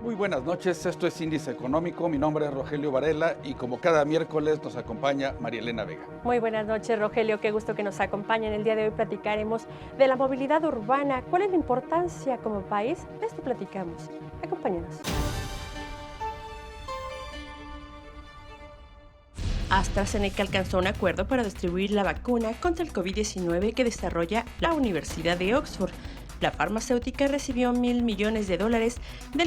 Muy buenas noches, esto es Índice Económico, mi nombre es Rogelio Varela y como cada miércoles nos acompaña María Elena Vega. Muy buenas noches, Rogelio, qué gusto que nos acompañen. El día de hoy platicaremos de la movilidad urbana. ¿Cuál es la importancia como país? De esto platicamos. Acompáñenos. AstraZeneca alcanzó un acuerdo para distribuir la vacuna contra el COVID-19 que desarrolla la Universidad de Oxford. La farmacéutica recibió $1.000 millones del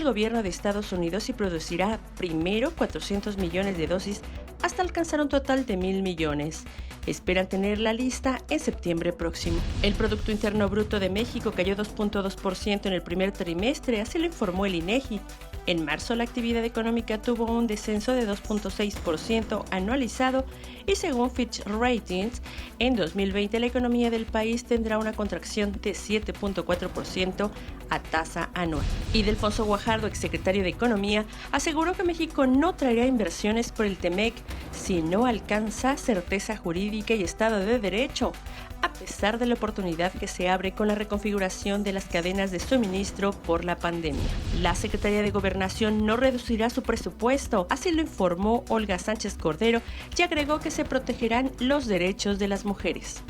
gobierno de Estados Unidos y producirá primero 400 millones de dosis hasta alcanzar un total de 1.000 millones. Esperan tener la lista en septiembre próximo. El Producto Interno Bruto de México cayó 2.2% en el primer trimestre, así lo informó el INEGI. En marzo, la actividad económica tuvo un descenso de 2.6% anualizado y según Fitch Ratings, en 2020 la economía del país tendrá una contracción de 7.4% a tasa anual. Y Delfonso Guajardo, exsecretario de Economía, aseguró que México no traerá inversiones por el TEMEC si no alcanza certeza jurídica y Estado de Derecho, a pesar de la oportunidad que se abre con la reconfiguración de las cadenas de suministro por la pandemia. La Secretaría de Gobernación no reducirá su presupuesto, así lo informó Olga Sánchez Cordero, y agregó que se protegerán los derechos de las mujeres.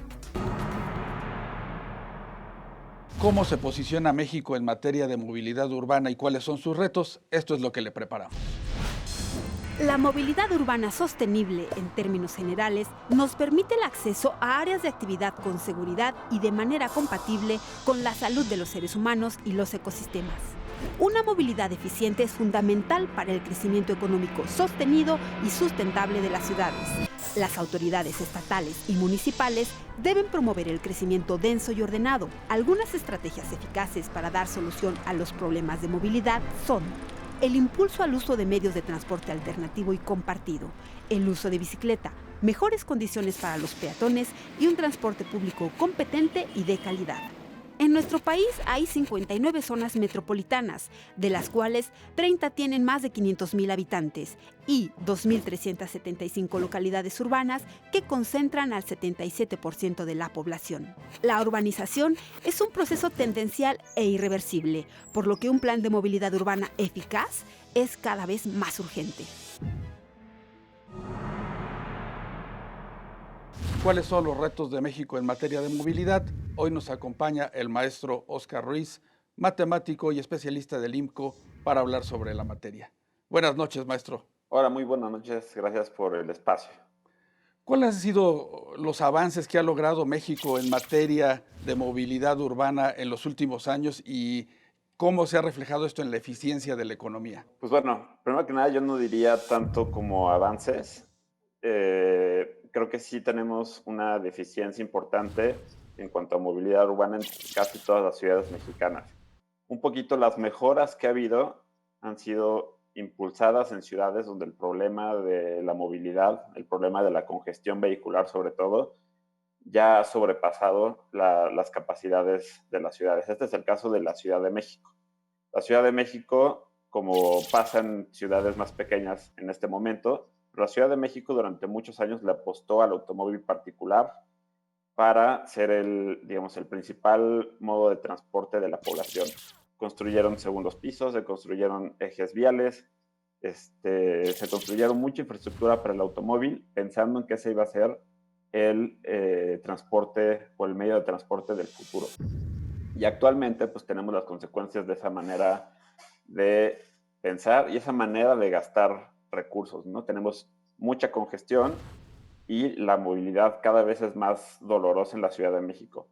¿Cómo se posiciona México en materia de movilidad urbana y cuáles son sus retos? Esto es lo que le preparamos. La movilidad urbana sostenible, en términos generales, nos permite el acceso a áreas de actividad con seguridad y de manera compatible con la salud de los seres humanos y los ecosistemas. Una movilidad eficiente es fundamental para el crecimiento económico sostenido y sustentable de las ciudades. Las autoridades estatales y municipales deben promover el crecimiento denso y ordenado. Algunas estrategias eficaces para dar solución a los problemas de movilidad son: el impulso al uso de medios de transporte alternativo y compartido, el uso de bicicleta, mejores condiciones para los peatones y un transporte público competente y de calidad. En nuestro país hay 59 zonas metropolitanas, de las cuales 30 tienen más de 500,000 habitantes y 2.375 localidades urbanas que concentran al 77% de la población. La urbanización es un proceso tendencial e irreversible, por lo que un plan de movilidad urbana eficaz es cada vez más urgente. ¿Cuáles son los retos de México en materia de movilidad? Hoy nos acompaña el maestro Óscar Ruiz, matemático y especialista del IMCO, para hablar sobre la materia. Buenas noches, maestro. Hola, muy buenas noches. Gracias por el espacio. ¿Cuáles han sido los avances que ha logrado México en materia de movilidad urbana en los últimos años y cómo se ha reflejado esto en la eficiencia de la economía? Pues bueno, primero que nada yo no diría tanto como avances. Creo que sí tenemos una deficiencia importante en cuanto a movilidad urbana en casi todas las ciudades mexicanas. Un poquito las mejoras que ha habido han sido impulsadas en ciudades donde el problema de la movilidad, el problema de la congestión vehicular sobre todo, ya ha sobrepasado las capacidades de las ciudades. Este es el caso de la Ciudad de México. La Ciudad de México, como pasa en ciudades más pequeñas en este momento, la Ciudad de México durante muchos años le apostó al automóvil particular para ser el principal modo de transporte de la población. Construyeron segundos pisos, se construyeron ejes viales, se construyeron mucha infraestructura para el automóvil, pensando en que ese iba a ser el transporte o el medio de transporte del futuro. Y actualmente pues tenemos las consecuencias de esa manera de pensar y esa manera de gastar recursos, ¿no? Tenemos mucha congestión y la movilidad cada vez es más dolorosa en la Ciudad de México.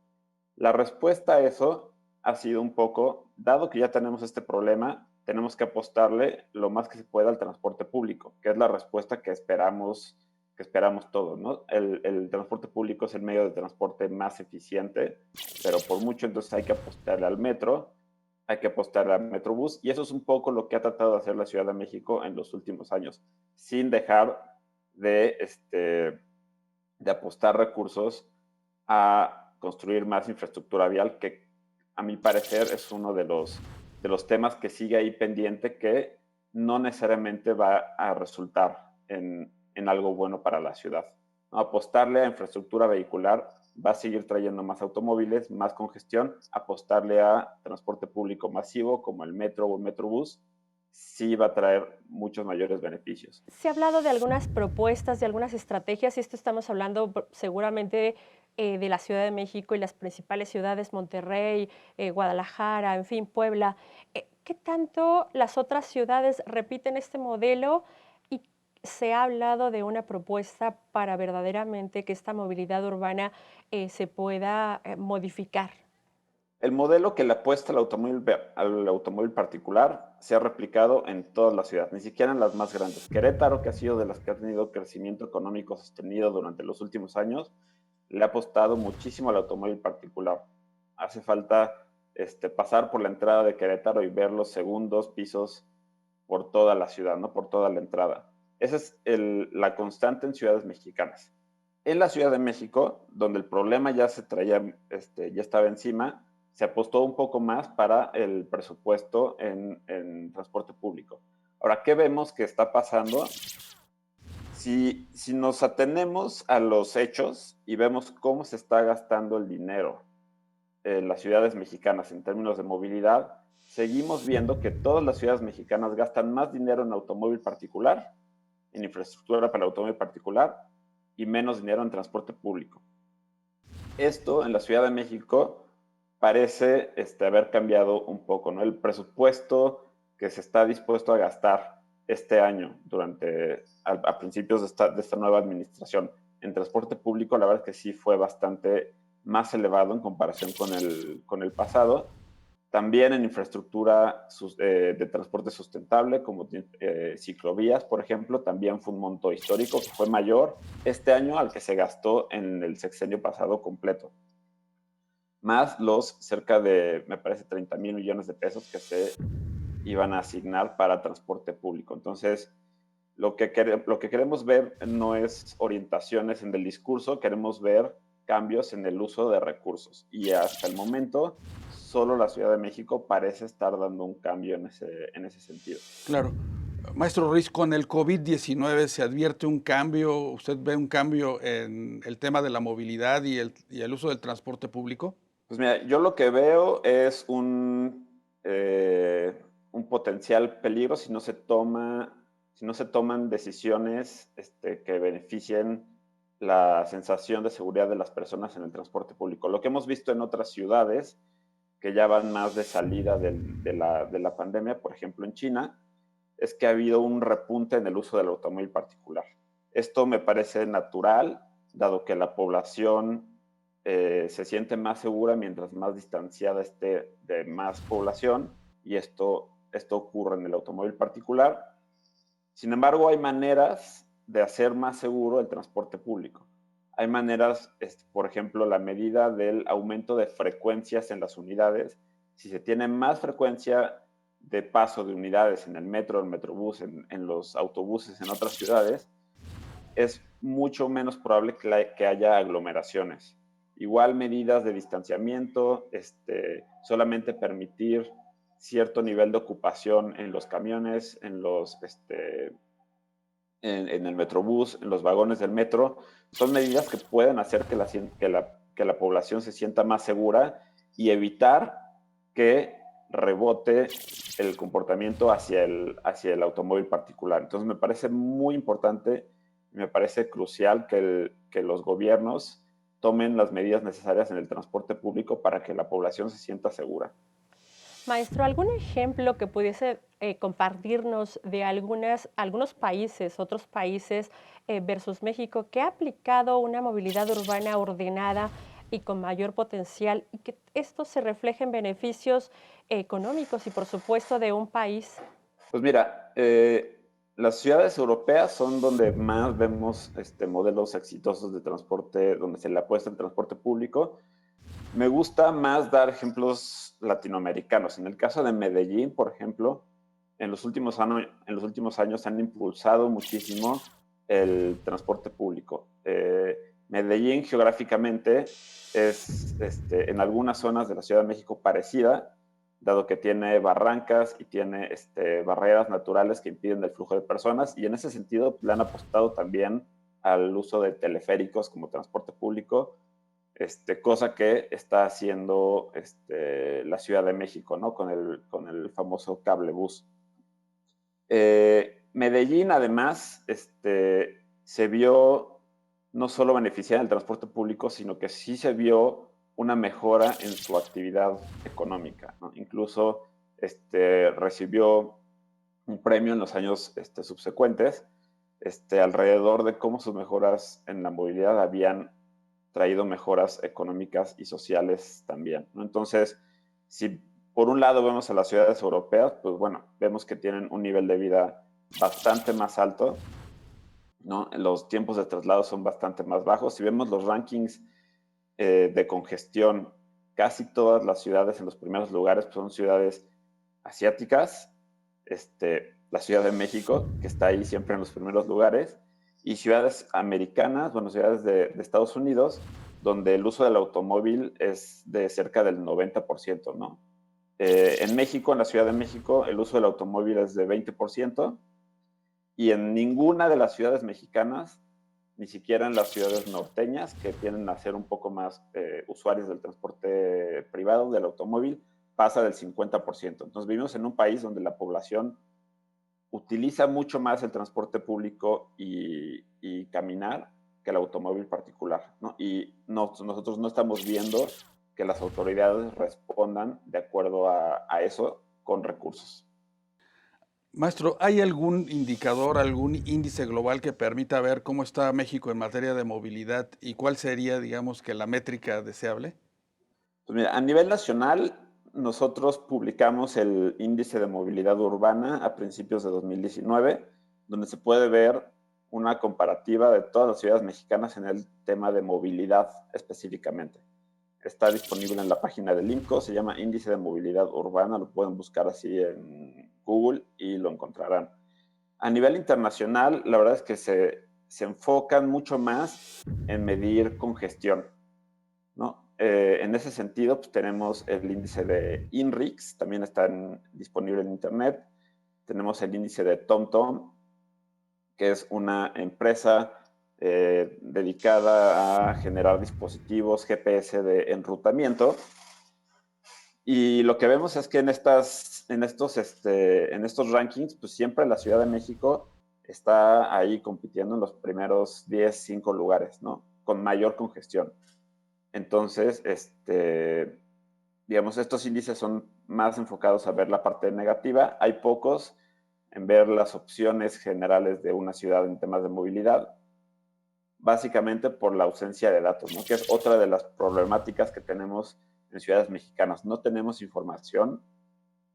La respuesta a eso ha sido un poco, dado que ya tenemos este problema, tenemos que apostarle lo más que se pueda al transporte público, que es la respuesta que esperamos todos, ¿no? El transporte público es el medio de transporte más eficiente, pero por mucho entonces hay que apostarle al metro, hay que apostarle al Metrobús, y eso es un poco lo que ha tratado de hacer la Ciudad de México en los últimos años, sin dejar de apostar recursos a construir más infraestructura vial, que a mi parecer es uno de los temas que sigue ahí pendiente, que no necesariamente va a resultar en algo bueno para la ciudad. ¿No? Apostarle a infraestructura vehicular va a seguir trayendo más automóviles, más congestión. Apostarle a transporte público masivo como el metro o el Metrobús sí va a traer muchos mayores beneficios. Se ha hablado de algunas propuestas, de algunas estrategias, y esto estamos hablando seguramente de la Ciudad de México y las principales ciudades, Monterrey, Guadalajara, en fin, Puebla. ¿Qué tanto las otras ciudades repiten este modelo y se ha hablado de una propuesta para verdaderamente que esta movilidad urbana se pueda modificar? El modelo que le apuesta al automóvil particular se ha replicado en todas las ciudades, ni siquiera en las más grandes. Querétaro, que ha sido de las que ha tenido crecimiento económico sostenido durante los últimos años, le ha apostado muchísimo al automóvil particular. Hace falta pasar por la entrada de Querétaro y ver los segundos pisos por toda la ciudad, ¿no? Por toda la entrada. Esa es la constante en ciudades mexicanas. En la Ciudad de México, donde el problema ya se traía, ya estaba encima, se apostó un poco más para el presupuesto en transporte público. Ahora, ¿qué vemos que está pasando? Si nos atenemos a los hechos y vemos cómo se está gastando el dinero en las ciudades mexicanas en términos de movilidad, seguimos viendo que todas las ciudades mexicanas gastan más dinero en automóvil particular, en infraestructura para el automóvil particular, y menos dinero en transporte público. Esto en la Ciudad de México parece haber cambiado un poco, ¿no? El presupuesto que se está dispuesto a gastar este año a principios de esta nueva administración en transporte público, la verdad es que sí fue bastante más elevado en comparación con el pasado. También en infraestructura de transporte sustentable, como ciclovías, por ejemplo, también fue un monto histórico que fue mayor este año al que se gastó en el sexenio pasado completo. Más los cerca de, me parece, 30,000 millones de pesos que se iban a asignar para transporte público. Entonces, lo que queremos ver no es orientaciones en el discurso, queremos ver cambios en el uso de recursos. Y hasta el momento, solo la Ciudad de México parece estar dando un cambio en ese sentido. Claro. Maestro Ruiz, con el COVID-19 se advierte un cambio, ¿usted ve un cambio en el tema de la movilidad y el uso del transporte público? Pues mira, yo lo que veo es un potencial peligro si no se toman decisiones que beneficien la sensación de seguridad de las personas en el transporte público. Lo que hemos visto en otras ciudades que ya van más de salida de la pandemia, por ejemplo en China, es que ha habido un repunte en el uso del automóvil particular. Esto me parece natural, dado que la población se siente más segura mientras más distanciada esté de más población, y esto ocurre en el automóvil particular. Sin embargo, hay maneras de hacer más seguro el transporte público. Hay maneras, por ejemplo, la medida del aumento de frecuencias en las unidades. Si se tiene más frecuencia de paso de unidades en el metro, el metrobús, en los autobuses en otras ciudades, es mucho menos probable que haya aglomeraciones. Igual medidas de distanciamiento, solamente permitir cierto nivel de ocupación en los camiones, en el metrobús, en los vagones del metro, son medidas que pueden hacer que la población se sienta más segura y evitar que rebote el comportamiento hacia el automóvil particular. Entonces me parece muy importante, me parece crucial que los gobiernos tomen las medidas necesarias en el transporte público para que la población se sienta segura. Maestro, ¿algún ejemplo que pudiese compartirnos de algunos países, otros países versus México, que ha aplicado una movilidad urbana ordenada y con mayor potencial y que esto se refleje en beneficios económicos y, por supuesto, de un país? Pues mira, las ciudades europeas son donde más vemos modelos exitosos de transporte, donde se le apuesta el transporte público. Me gusta más dar ejemplos latinoamericanos. En el caso de Medellín, por ejemplo, en los últimos años han impulsado muchísimo el transporte público. Medellín geográficamente es en algunas zonas de la Ciudad de México parecida, dado que tiene barrancas y tiene barreras naturales que impiden el flujo de personas, y en ese sentido le han apostado también al uso de teleféricos como transporte público, cosa que está haciendo la Ciudad de México, ¿no? Con el famoso cablebús. Medellín, además, se vio no solo beneficiada del transporte público, sino que sí se vio una mejora en su actividad económica, ¿no? Incluso recibió un premio en los años subsecuentes, alrededor de cómo sus mejoras en la movilidad habían traído mejoras económicas y sociales también, ¿no? Entonces, si por un lado vemos a las ciudades europeas, pues bueno, vemos que tienen un nivel de vida bastante más alto, ¿no? Los tiempos de traslado son bastante más bajos. Si vemos los rankings de congestión, casi todas las ciudades en los primeros lugares pues son ciudades asiáticas, la Ciudad de México, que está ahí siempre en los primeros lugares, y ciudades americanas, bueno, ciudades de Estados Unidos, donde el uso del automóvil es de cerca del 90%, ¿no? En México, en la Ciudad de México, el uso del automóvil es de 20%, y en ninguna de las ciudades mexicanas, ni siquiera en las ciudades norteñas, que tienden a ser un poco más usuarios del transporte privado, del automóvil, pasa del 50%. Entonces vivimos en un país donde la población utiliza mucho más el transporte público y caminar que el automóvil particular, ¿no? Y nosotros no estamos viendo que las autoridades respondan de acuerdo a eso con recursos. Maestro, ¿hay algún indicador, algún índice global que permita ver cómo está México en materia de movilidad y cuál sería, digamos, que la métrica deseable? Pues mira, a nivel nacional, nosotros publicamos el índice de movilidad urbana a principios de 2019, donde se puede ver una comparativa de todas las ciudades mexicanas en el tema de movilidad específicamente. Está disponible en la página del INCO, se llama Índice de Movilidad Urbana, lo pueden buscar así en Google y lo encontrarán. A nivel internacional, la verdad es que se enfocan mucho más en medir congestión, ¿no? En ese sentido, pues, tenemos el índice de INRIX, también está disponible en internet. Tenemos el índice de TomTom, que es una empresa dedicada a generar dispositivos GPS de enrutamiento. Y lo que vemos es que en estos rankings, pues siempre la Ciudad de México está ahí compitiendo en los primeros 10, 5 lugares, ¿no? Con mayor congestión. Entonces, digamos, estos índices son más enfocados a ver la parte negativa. Hay pocos en ver las opciones generales de una ciudad en temas de movilidad, básicamente por la ausencia de datos, ¿no? Que es otra de las problemáticas que tenemos en ciudades mexicanas. No tenemos información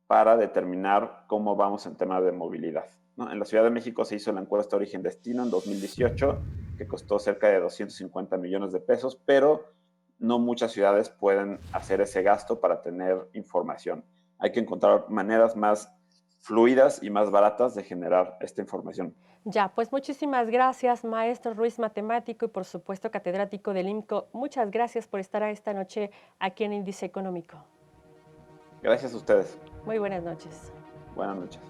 para determinar cómo vamos en temas de movilidad, ¿no? En la Ciudad de México se hizo la encuesta Origen-Destino en 2018, que costó cerca de 250 millones de pesos, pero no muchas ciudades pueden hacer ese gasto para tener información. Hay que encontrar maneras más fluidas y más baratas de generar esta información. Ya, pues muchísimas gracias, maestro Ruiz, matemático y por supuesto catedrático del IMCO. Muchas gracias por estar esta noche aquí en Índice Económico. Gracias a ustedes. Muy buenas noches. Buenas noches.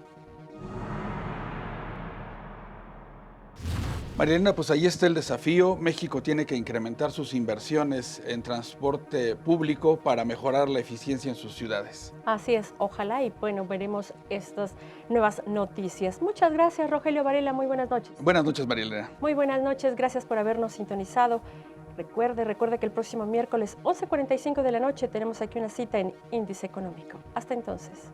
María Elena, pues ahí está el desafío. México tiene que incrementar sus inversiones en transporte público para mejorar la eficiencia en sus ciudades. Así es, ojalá y bueno, veremos estas nuevas noticias. Muchas gracias, Rogelio Varela, muy buenas noches. Buenas noches, María Elena. Muy buenas noches, gracias por habernos sintonizado. Recuerde que el próximo miércoles 11:45 de la noche tenemos aquí una cita en Índice Económico. Hasta entonces.